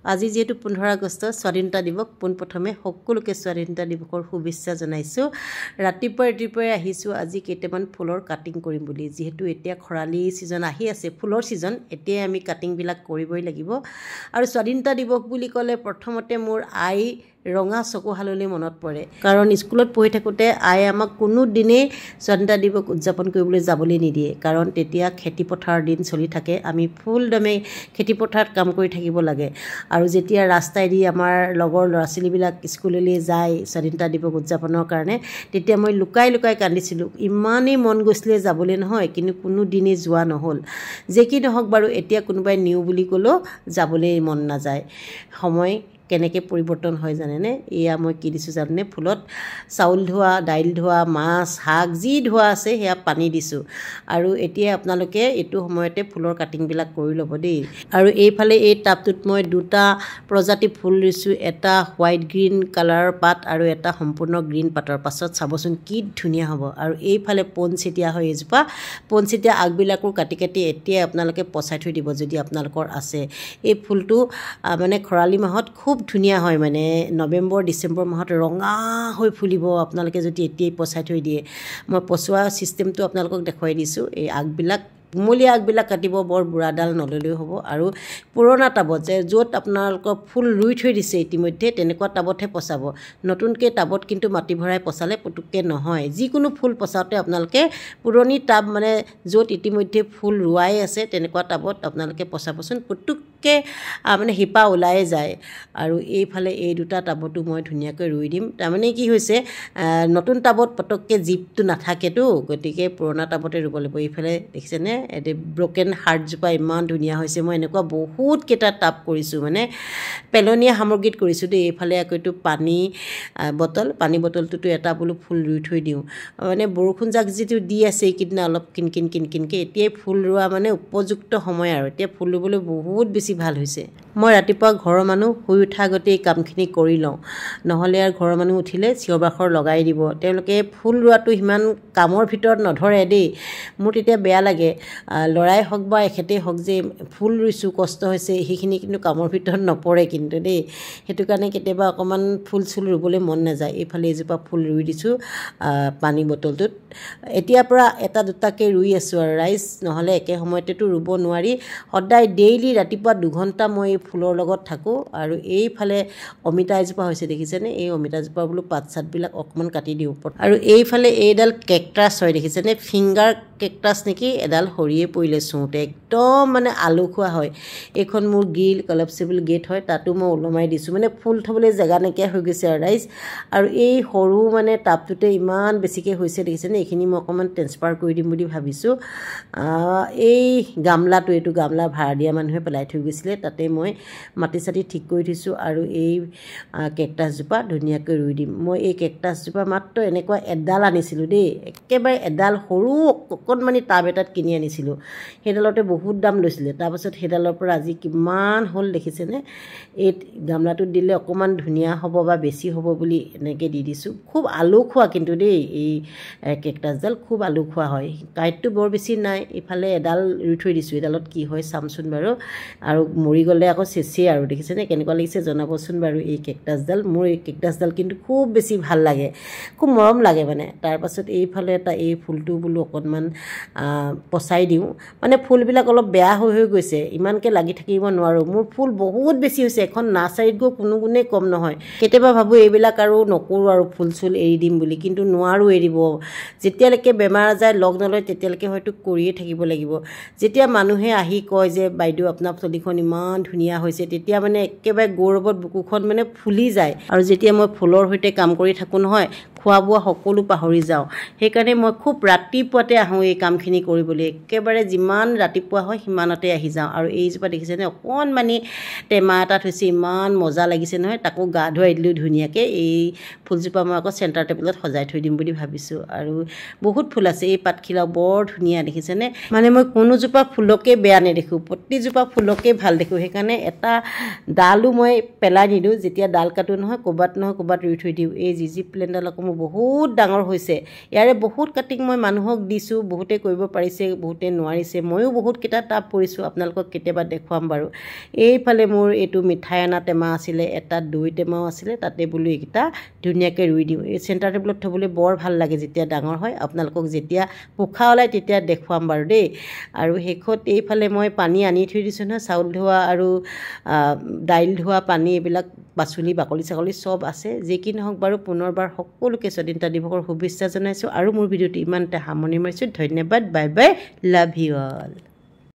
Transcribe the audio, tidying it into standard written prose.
আজি যেহেতু 15 আগষ্ট স্বাধীনতা দিৱস পোনপ্ৰথমে সকলোকে স্বাধীনতা দিৱসৰ শুভেচ্ছা জনাইছোঁ ৰাতিপুৱাই আহিছোঁ আজি কেইটামান ফুলৰ কাটিং কৰিম বুলি যেহেতু এতিয়া খৰালি সিজন আহি আছে ফুলৰ সিজন এতিয়া আমি কাটিং বিলাক কৰিবই লাগিব আৰু স্বাধীনতা দিৱস বুলি ক'লে প্ৰথমতে মোৰ আই ৰঙা চকুহাললৈ মনত পৰে কাৰণ স্কুলত পঢ়ি থাকোতে আই আমাক কোনো দিনে স্বাধীনতা দিৱস উদযাপন কৰিবলৈ যাবলৈ নিদিয়ে কাৰণ তেতিয়া খেতি পথাৰৰ দিন চলি থাকে আমি ফুল দমে খেতি পথাৰত কাম কৰি থাকিব লাগে আৰু যেতিয়া ৰাস্তাইদি আমাৰ লগৰ ল'ৰা-ছোৱালীবিলাক স্কুললৈ যায় স্বাধীনতা দিৱস উদযাপনৰ কাৰণে তেতিয়া মই লুকাই কান্দিছিলোঁ ইমানেই মন গৈছিলে যাবলৈ নহয় কিন্তু কোনো দিনে যোৱা নহল যে কি নহওক বাৰু এতিয়া কোনোবাই নিউ বুলি ক'লেও যাবলৈ মন নাযায় সময় কেনেকৈ পৰিৱৰ্তন হয় জানেনে এয়া মই কি দিছোঁ জানেনে ফুলত চাউল ধোৱা দাইল ধোৱা মাছ শাক যি ধোৱা আছে সেয়া পানী দিছোঁ আৰু এতিয়া আপোনালোকে এইটো সময়তে ফুলৰ কাটিংবিলাক কৰি ল'ব দেই আৰু এইফালে এই টাবটোত মই দুটা প্ৰজাতি ফুল দিছোঁ এটা হোৱাইট গ্ৰীণ কালাৰৰ পাত আৰু এটা সম্পূৰ্ণ গ্ৰীণ পাতৰ পাছত চাবচোন কি ধুনীয়া হ'ব আৰু এইফালে পনচেতিয়া হয় এজোপা পনচেতিয়া আগবিলাকো কাটি এতিয়া আপোনালোকে পচাই থৈ দিব যদি আপোনালোকৰ আছে এই ফুলটো মানে খৰালি মাহত খুব ধুনীয়া হয় মানে নৱেম্বৰ ডিচেম্বৰ মাহত ৰঙা হৈ ফুলিব আপোনালোকে যদি এতিয়াই পচাই থৈ দিয়ে মই পচোৱা সিস্টেমটো আপোনালোকক দেখুৱাই দিছোঁ এই আগবিলাক কুমলীয়া আগবিলাক কাটিব বৰ বুঢ়াডাল নললেও হ'ব আৰু পুৰণা টাবত যে য'ত আপোনালোকৰ ফুল ৰুই থৈ দিছে ইতিমধ্যে তেনেকুৱা টাবতহে পচাব নতুনকৈ টাবত কিন্তু মাটি ভৰাই পচালে পুতুককৈ নহয় যিকোনো ফুল পচাওঁতে আপোনালোকে পুৰণি টাব মানে য'ত ইতিমধ্যে ফুল ৰুৱাই আছে তেনেকুৱা টাবত আপোনালোকে পচাবচোন পুতুককৈ মানে শিপা ওলাই যায় আৰু এইফালে এই দুটা টাবতো মই ধুনীয়াকৈ ৰুই দিম তাৰমানে কি হৈছে নতুন টাবত পটককৈ জীপটো নাথাকেতো গতিকে পুৰণা টাবতে ৰুব লাগিব এইফালে দেখিছেনে এটি ব্ৰকেন হাৰ্টজোপা ইমান ধুনীয়া হৈছে মই এনেকুৱা বহুত কেইটা টাব কৰিছোঁ মানে পেলনীয়া সামগ্ৰীত কৰিছোঁ দেই এইফালে আকৌ এইটো পানী বটলটোতো এটা বোলো ফুল ৰুই থৈ দিওঁ মানে বৰষুণ জাক যিটো দি আছে এইকেইদিন অলপ কিনকিনকৈ এতিয়াই ফুল ৰোৱা মানে উপযুক্ত সময় আৰু এতিয়া ফুল ৰুবলৈ বহুত বেছি ভাল হৈছে মই ৰাতিপুৱা ঘৰৰ মানুহ শুই উঠা আগতে এই কামখিনি কৰি লওঁ নহ'লে আৰু ঘৰৰ মানুহ উঠিলে চিঞৰ বাখৰ লগাই দিব তেওঁলোকে ফুল ৰোৱাটো সিমান কামৰ ভিতৰত নধৰে দেই মোৰ তেতিয়া বেয়া লাগে লৰাই হওক বা এখেতেই হওক যে ফুল ৰুইছোঁ কষ্ট হৈছে সেইখিনি কিন্তু কামৰ ভিতৰত নপৰে কিন্তু দেই সেইটো কাৰণে কেতিয়াবা অকণমান ফুল চুল ৰুবলৈ মন নাযায় এইফালে এজোপা ফুল ৰুই দিছোঁ পানী বটলটোত এতিয়াৰ পৰা এটা দুটাকৈ ৰুই আছোঁ আৰু ৰাইজ নহ'লে একে সময়তেতো ৰুব নোৱাৰি সদায় ডেইলি ৰাতিপুৱা 2 ঘণ্টা মই ফুলৰ লগত থাকোঁ আৰু এইফালে অমিতা এজোপা হৈছে দেখিছেনে এই অমিতাজোপা বোলো পাত চাতবিলাক অকণমান কাটি দিওঁ আৰু এইফালে এইডাল কেকটাছ হয় দেখিছেনে ফিংগাৰ কেকটাছ নেকি এডাল সৰিয়ে পৰিলে চোঁতে একদম মানে আলু খোৱা হয় এইখন মোৰ গ্ৰিল কলাপচিবল গেট হয় তাতো মই ওলমাই দিছোঁ মানে ফুল থ'বলৈ জেগা নাইকিয়া হৈ গৈছে আৰু ৰাইজ আৰু এই সৰু মানে টাবটোতে ইমান বেছিকৈ হৈছে দেখিছেনে এইখিনি মই অকণমান ট্ৰেন্সফাৰ কৰি দিম বুলি ভাবিছোঁ এই গামলাটো এইটো গামলা ভাড়া দিয়া মানুহে পেলাই থৈ গৈছিলে তাতে মই মাটি চাটি ঠিক কৰি থৈছোঁ আৰু এই কেকটাছজোপা ধুনীয়াকৈ ৰুই দিম মই এই কেকটাছজোপা মাত্ৰ এনেকুৱা এডাল আনিছিলোঁ দেই একেবাৰে এডাল সৰু অকণমানি টাব এটাত কিনি আনিছিলোঁ সেইডালতে বহুত দাম লৈছিলে তাৰপাছত সেইডালৰ পৰা আজি কিমান হ'ল দেখিছেনে এই গামলাটোত দিলে অকণমান ধুনীয়া হ'ব বা বেছি হ'ব বুলি এনেকৈ দি দিছোঁ খুব আলু খোৱা কিন্তু দেই এই কেকটাছডাল খুব আলু খোৱা হয় কাঁইটটো বৰ বেছি নাই ইফালে এডাল ৰুই থৈ দিছোঁ এডালত কি হয় চামচোন বাৰু আৰু মৰি গ'লে আকৌ চেচেই আৰু দেখিছেনে কেনেকুৱা লাগিছে জনাবচোন বাৰু এই কেকটাছডাল মোৰ এই কেকটাছডাল কিন্তু খুব বেছি ভাল লাগে খুব মৰম লাগে মানে তাৰপাছত এইফালে এটা এই ফুলটো বোলো অকণমান পচাই দিওঁ মানে ফুলবিলাক অলপ বেয়া হৈ গৈছে ইমানকৈ লাগি থাকিব নোৱাৰোঁ মোৰ ফুল বহুত বেছি হৈছে এখন নাৰ্চাৰীত গৈ কোনো গুণেই কম নহয় কেতিয়াবা ভাবোঁ এইবিলাক আৰু নকৰোঁ আৰু ফুল চুল এৰি দিম বুলি কিন্তু নোৱাৰোঁ এৰিব যেতিয়ালৈকে বেমাৰ আজাৰ লগ নলয় তেতিয়ালৈকে হয়তো কৰিয়ে থাকিব লাগিব যেতিয়া মানুহে আহি কয় যে বাইদেউ আপোনাৰ চুলিখন ইমান ধুনীয়া হৈছে তেতিয়া মানে একেবাৰে গৌৰৱত বুকুখন মানে ফুলি যায় আৰু যেতিয়া মই ফুলৰ সৈতে কাম কৰি থাকোঁ নহয় খোৱা বোৱা সকলো পাহৰি যাওঁ সেইকাৰণে মই খুব ৰাতিপুৱাতে আহোঁ এই কামখিনি কৰিবলৈ একেবাৰে যিমান ৰাতিপুৱা হয় সিমানতে আহি যাওঁ আৰু এইজোপা দেখিছেনে অকণমানি টেমা এটাত হৈছে ইমান মজা লাগিছে নহয় তাকো গা ধুৱাই দিলোঁ ধুনীয়াকৈ এই ফুলজোপা মই আকৌ চেণ্টাৰ টেবুলত সজাই থৈ দিম বুলি ভাবিছোঁ আৰু বহুত ফুল আছে এই পাতখিলাও বৰ ধুনীয়া দেখিছেনে মানে মই কোনোজোপা ফুলকে বেয়া নেদেখোঁ প্ৰতিজোপা ফুলকে ভাল দেখোঁ সেইকাৰণে এটা ডালো মই পেলাই নিদিওঁ যেতিয়া ডাল কাটো নহয় ক'ৰবাত ৰুই থৈ দিওঁ এই জিজি প্লেণ্টডাল আকৌ মোৰ বহুত ডাঙৰ হৈছে ইয়াৰে বহুত কাটিং মই মানুহক দিছোঁ বহুতে কৰিব পাৰিছে বহুতে নোৱাৰিছে ময়ো বহুতকেইটা টাব পৰিছোঁ আপোনালোকক কেতিয়াবা দেখুৱাম বাৰু এইফালে মোৰ এইটো মিঠাই অনা টেমা আছিলে এটা দৈ টেমাও আছিলে তাতে বোলো এইকেইটা ধুনীয়াকৈ ৰুই দিওঁ এই চেণ্টাৰ টেবুলত থ'বলৈ বৰ ভাল লাগে যেতিয়া ডাঙৰ হয় আপোনালোকক যেতিয়া পোখা ওলায় তেতিয়া দেখুৱাম বাৰু দেই আৰু শেষত এইফালে মই পানী আনি থৈ দিছোঁ নহয় চাউল ধোৱা আৰু দাইল ধোৱা পানী এইবিলাক পাচলি বাকলি চাকলি চব আছে যি কি নহওক বাৰু পুনৰবাৰ সকলোকে স্বাধীনতা দিৱসৰ শুভেচ্ছা জনাইছোঁ আৰু মোৰ ভিডিঅ'টো ইমানতে সামৰণি মাৰিছোঁ ধন্যবাদ bye bye love you all